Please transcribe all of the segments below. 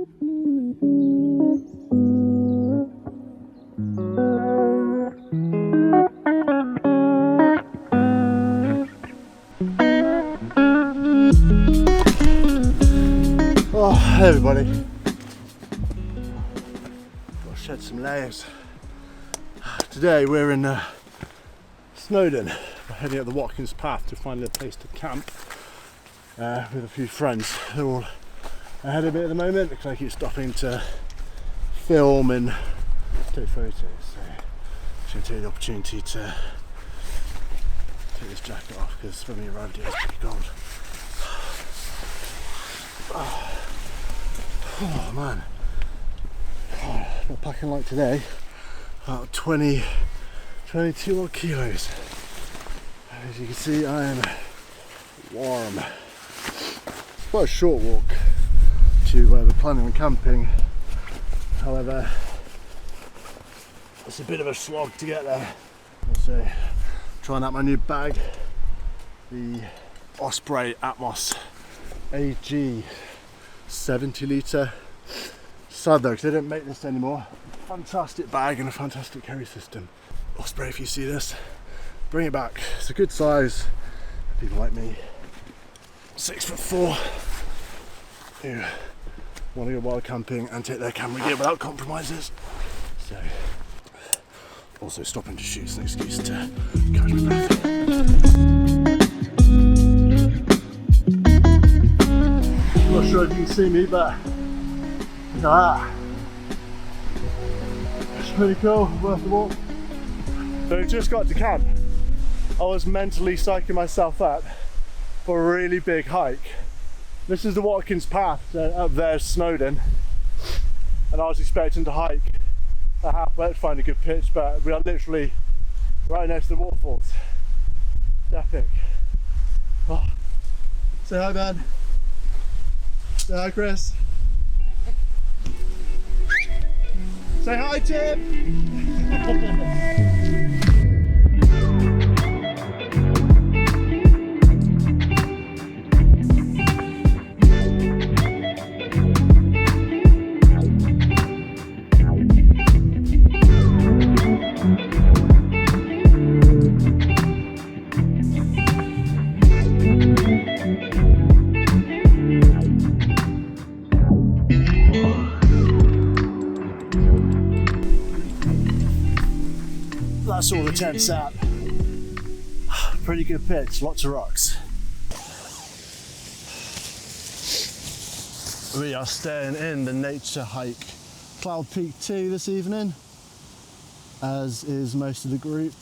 Oh, hey everybody. Got to shed some layers. Today we're in Snowden. We're heading up the Watkins path to find a place to camp with a few friends. They're all ahead a bit at the moment because I keep stopping to film and take photos. So I'm going to take the opportunity to take this jacket off because when we arrived here it's pretty cold. Oh man, not packing like today, about 22 odd kilos. As you can see, I am warm. It's quite a short walk to where we're planning on camping. However, it's a bit of a slog to get there. Also, trying out my new bag, the Osprey Aether AG 70 litre. Sad though, because they don't make this anymore. Fantastic bag and a fantastic carry system. Osprey, if you see this, bring it back. It's a good size. People like me, 6'4", who want to go wild camping and take their camera gear without compromises. So, also stopping to shoot is an excuse to catch my breath. Not sure if you can see me, but look at that. It's pretty cool, worth the walk. So we've just got to camp. I was mentally psyching myself up for a really big hike. This is the Watkins path, so up there's Snowden. And I was expecting to hike a halfway to find a good pitch, but we are literally right next to the waterfalls. It's epic. Oh. Say hi, Ben. Say hi, Chris. Say hi, Tim. That's all the tents out. Pretty good pitch, lots of rocks. We are staying in the nature hike Cloud Peak 2 this evening, as is most of the group,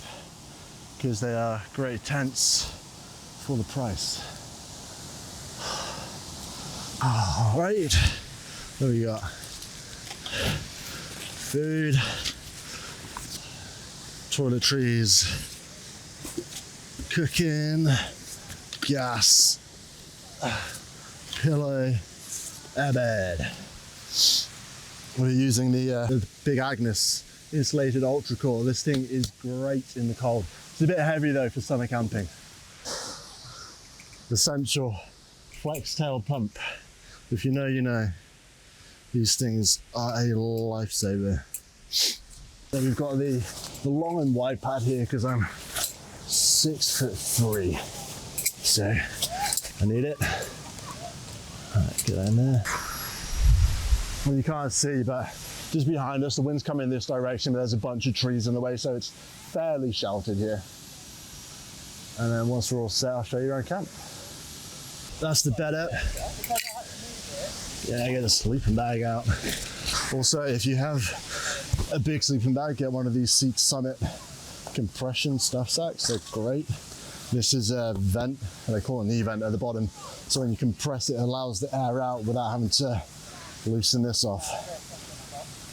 because they are great tents for the price. Alright, what we got? Food, toiletries, cooking, gas, pillow, airbed. We're using the Big Agnes insulated ultra core. This thing is great in the cold. It's a bit heavy though for summer camping. The Essential flex tail pump. If you know, you know. These things are a lifesaver. Then we've got the long and wide pad here because I'm 6'3", so I need it. Alright, get in there. Well, you can't see, but just behind us, the wind's coming in this direction, but there's a bunch of trees in the way, so it's fairly sheltered here. And then once we're all set, I'll show you around camp. That's the bed up. Yeah, get a sleeping bag out. Also, if you have a big sleeping bag, get one of these Seat Summit compression stuff sacks. They're great. This is a vent, and they call it an E-vent at the bottom. So when you compress it, it allows the air out without having to loosen this off.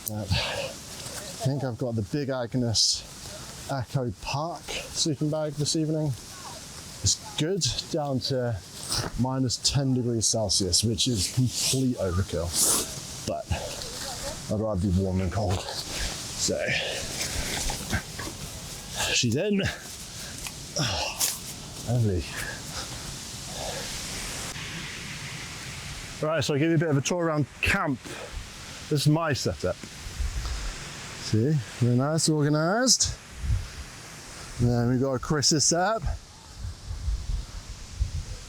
But I think I've got the Big Agnes Echo Park sleeping bag this evening. It's good down to minus 10 degrees Celsius, which is complete overkill. But I'd rather be warm than cold. So she's in. Oh, lovely. Right, so I'll give you a bit of a tour around camp. This is my setup. See, very nice, organised. Then we got Chris's setup.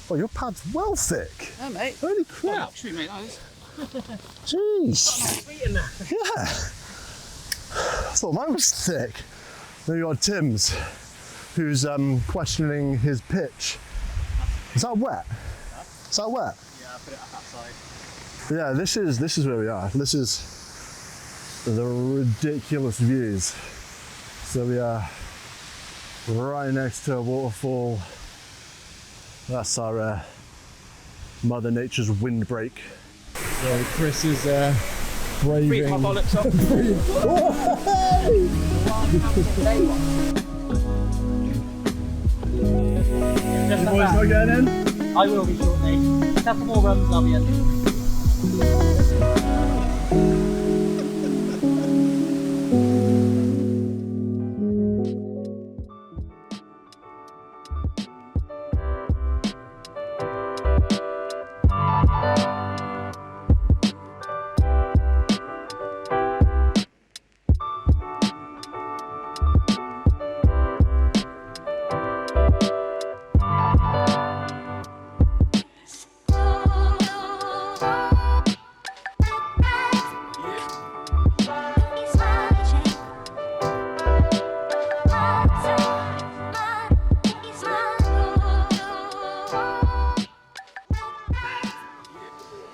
Oh, your pad's well thick. Yeah, mate. Holy crap. True, mate, that is. Jeez. Sweet in there. Yeah. I thought mine was thick. Then we got Tim's, who's questioning his pitch. Is that wet? Is that wet? Yeah, I put it up that side. Yeah, this is where we are. This is the ridiculous views. So we are right next to a waterfall. That's our Mother Nature's windbreak. So Chris is braving. Breathe my bollocks off. You boys not getting in? I will be shortly. Couple more runs, I'll be in.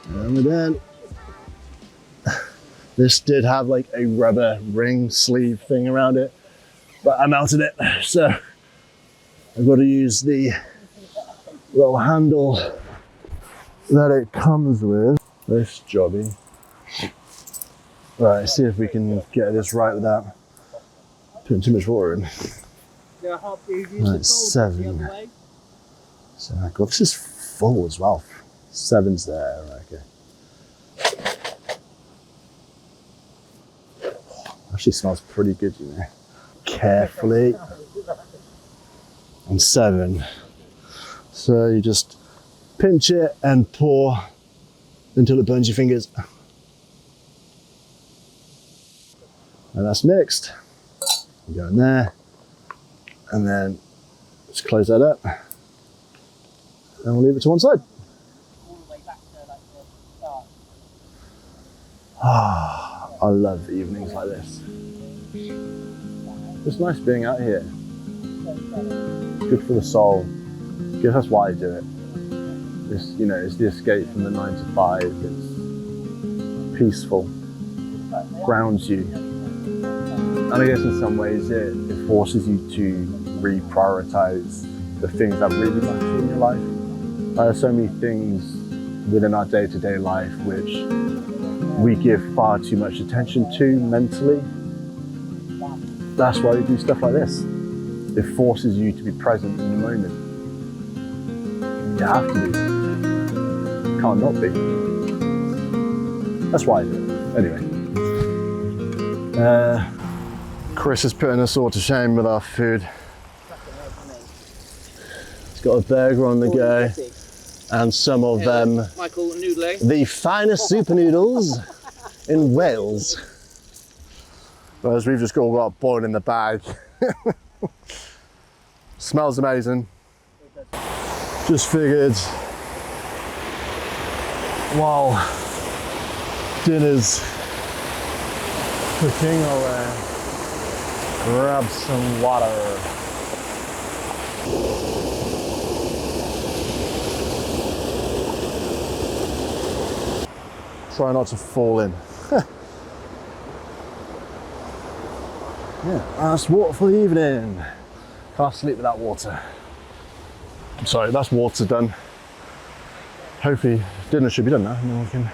And we're done. This did have like a rubber ring sleeve thing around it, but I melted it, so I've got to use the little handle that it comes with. This jobby. Right, see if we can get this right without putting too much water in. Right, 7. So, God, this is full as well. 7's there, right, okay. Actually smells pretty good, you know. Carefully. And 7. So you just pinch it and pour until it burns your fingers. And that's mixed. You go in there. And then just close that up. And we'll leave it to one side. Ah, I love evenings like this. It's nice being out here. Good for the soul. Guess that's why I do it. It's, you know, it's the escape from the 9 to 5. It's peaceful, grounds you. And I guess in some ways it forces you to reprioritize the things that really matter in your life. There are so many things within our day-to-day life which we give far too much attention to mentally. That's why we do stuff like this. It forces you to be present in the moment. You have to be. Can't not be. That's why I do it. Anyway. Chris is putting us all to shame with our food. He's got a burger on the go and some of Michael Noodle. the finest super noodles in Wales. Whereas we've just all got boiled in the bag. Smells amazing. Just figured while dinner's cooking, I'll grab some water. Try not to fall in. Yeah, that's water for the evening. Can't sleep without water. I'm sorry, that's water done. Hopefully dinner should be done now and then we can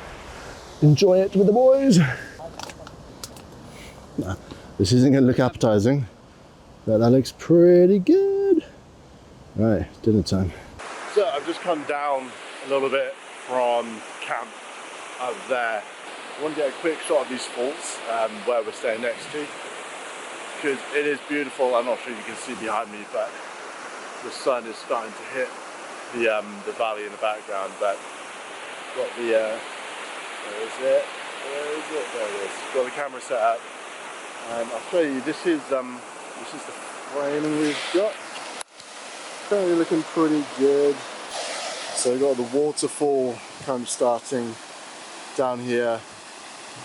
enjoy it with the boys. No, this isn't going to look appetizing, but that looks pretty good. Right, dinner time. So I've just come down a little bit from camp up there. I want to get a quick shot of these falls where we're staying next to, because it is beautiful. I'm not sure you can see behind me, but the sun is starting to hit the valley in the background. But got the where is it? Where is it? There it is. Got the camera set up. And I'll show you, this is the framing we've got. Currently looking pretty good. So we've got the waterfall kind of starting down here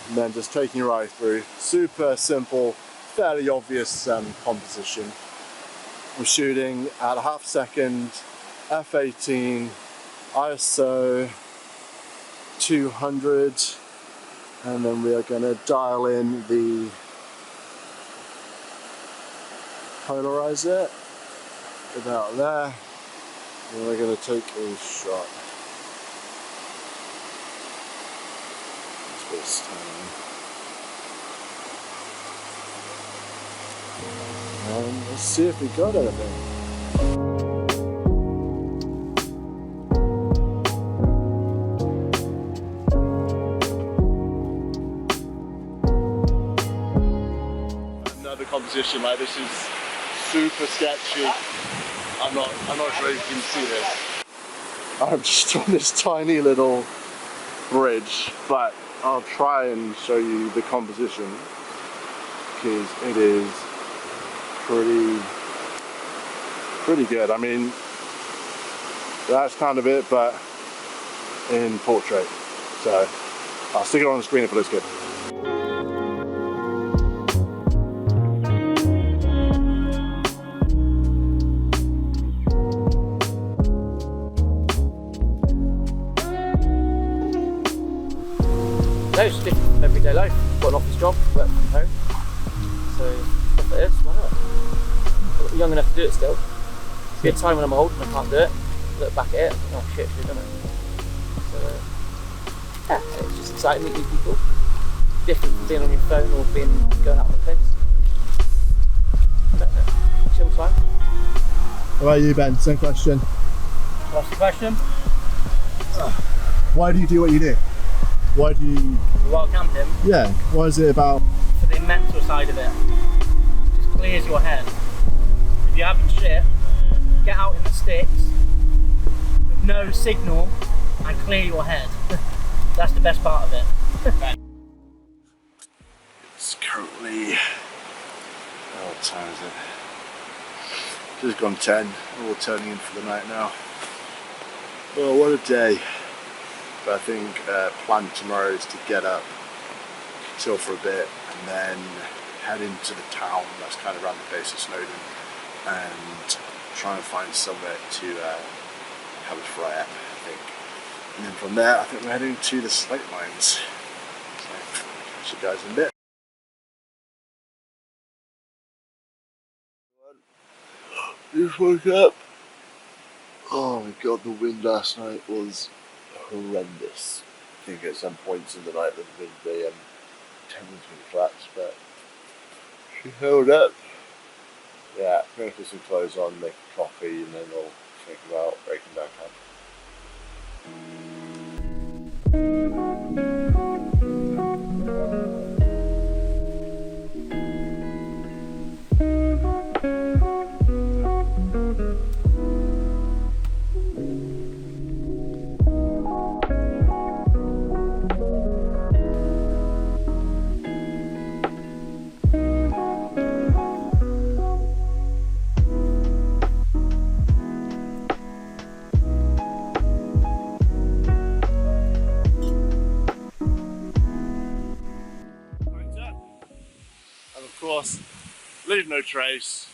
and then just taking you right through. Super simple, fairly obvious composition. We're shooting at a half second, f/18, ISO 200, and then we are going to dial in the polarizer about there, and we're going to take a shot. Let's put this time. And let's see if we got anything. Another composition like this is super sketchy. I'm not sure you can see this. I'm just on this tiny little bridge, but I'll try and show you the composition because it is pretty good. I mean, that's kind of it, but in portrait. So I'll stick it on the screen if it looks good. No, it's different from everyday life. Got an office job, work from home. So stuff like this, why not? I'm young enough to do it still. There'll be a time when I'm old and I can't do it. Look back at it, oh shit, should have done it. So yeah, it's just exciting meeting new people. Different from being on your phone or going out on the piss. Chill time. How about you, Ben? Same question. What's the question? Why do you do what you do? Why do you... While camping? Yeah, what is it about? For the mental side of it. Just clears your head. If you're having shit, get out in the sticks with no signal and clear your head. That's the best part of it. It's currently... what time is it? Just gone 10. We're all turning in for the night now. Oh, what a day. But I think plan tomorrow is to get up, chill for a bit, and then head into the town that's kind of around the base of Snowden and try and find somewhere to have a fry at, I think. And then from there, I think we're heading to the slate mines. So, catch you guys in a bit. Just woke up. Oh my god, the wind last night was horrendous. I think at some points in the night the wind may tend to collapse, but she held up. Yeah, I'm going to put some clothes on, make a coffee, and then I'll think about breaking down camp. Of course, leave no trace,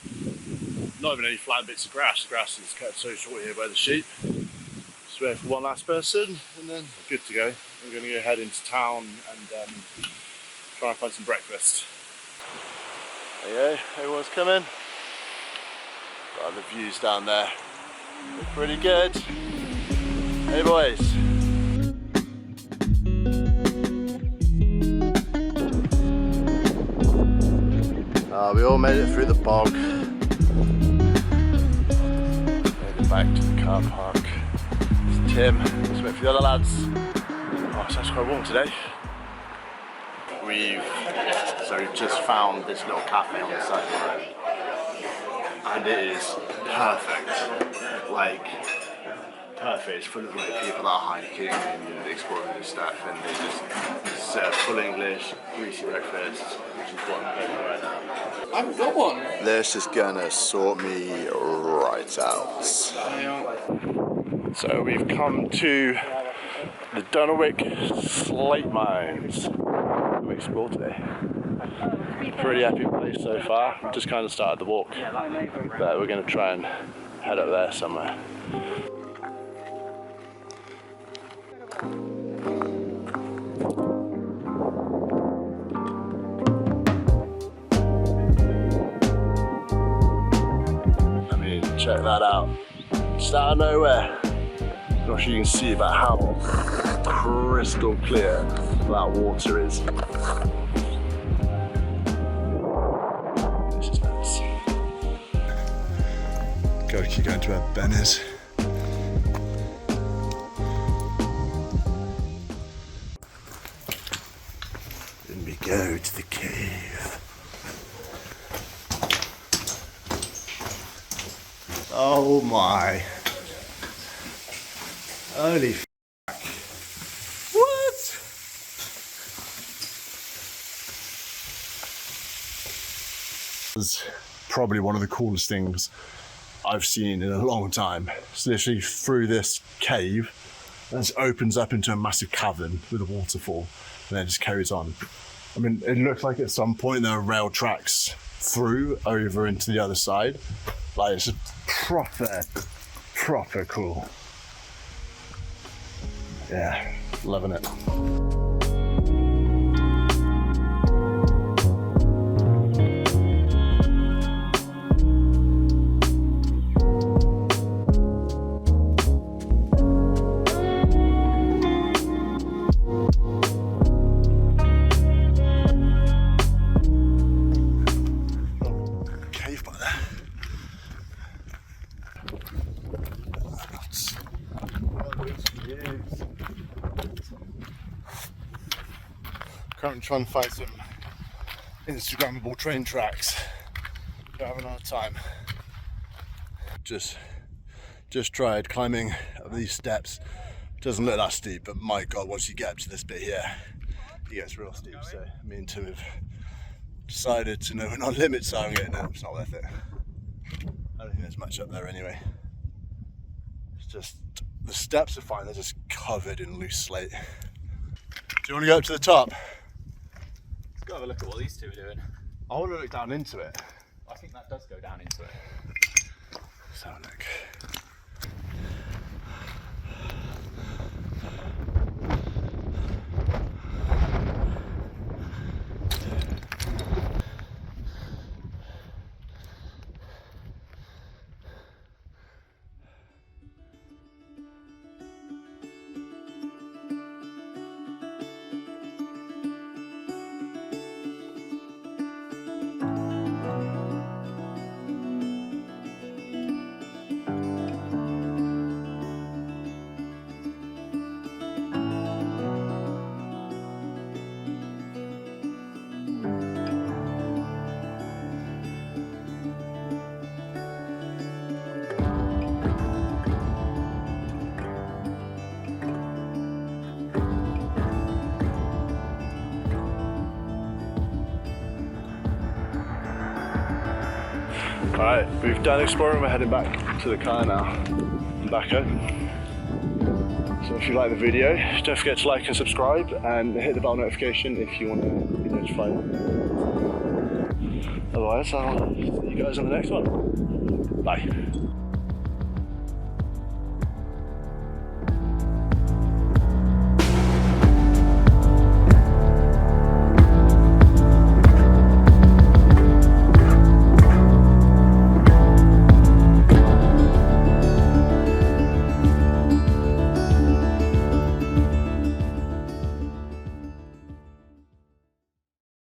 not even any flat bits of grass. The grass is cut so short here by the sheep. Just wait for one last person and then we're good to go. We're going to go head into town and try and find some breakfast. There you go, everyone's coming. Got the views down there, look pretty good. Hey boys. We all made it through the bog. Made it back to the car park. It's Tim, let's wait for the other lads. Oh, it's actually quite warm today. We've just found this little cafe on the side of the road. And it is perfect. Like, perfect. It's full of like people that are hiking and exploring and stuff, and they just serve full English, greasy breakfast, which is what I'm going right now. I haven't got one. This is gonna sort me right out. So we've come to the Dunwick slate mines that we explored today. Pretty epic place so far. We've just kind of started the walk, but we're going to try and head up there somewhere. I mean, check that out. Just out of nowhere. Not sure you can see about how crystal clear that water is. This is nuts. Gotta keep going to where Ben is. Then we go to the cave. Oh my. Holy f***. What? This is probably one of the coolest things I've seen in a long time. It's literally through this cave, and it opens up into a massive cavern with a waterfall, and then it just carries on. I mean, it looks like at some point there are rail tracks through over into the other side. Like, it's just proper cool. Yeah, loving it. Cave by there. Currently trying to find some Instagrammable train tracks. Don't have enough time. Just tried climbing up these steps. Doesn't look that steep, but my God, once you get up to this bit here, it gets real steep. So me and Tim have decided to know we're not limit sighing it. No, it's not worth it. I don't think there's much up there anyway. It's just, the steps are fine, they're just covered in loose slate. Do you want to go up to the top? Let's go have a look at what these two are doing. I want to look down into it. I think that does go down into it. Let's have a look. Alright, we've done exploring, we're heading back to the car now. I'm back home. So if you like the video, don't forget to like and subscribe and hit the bell notification if you want to be notified. Otherwise, I'll see you guys on the next one. Bye.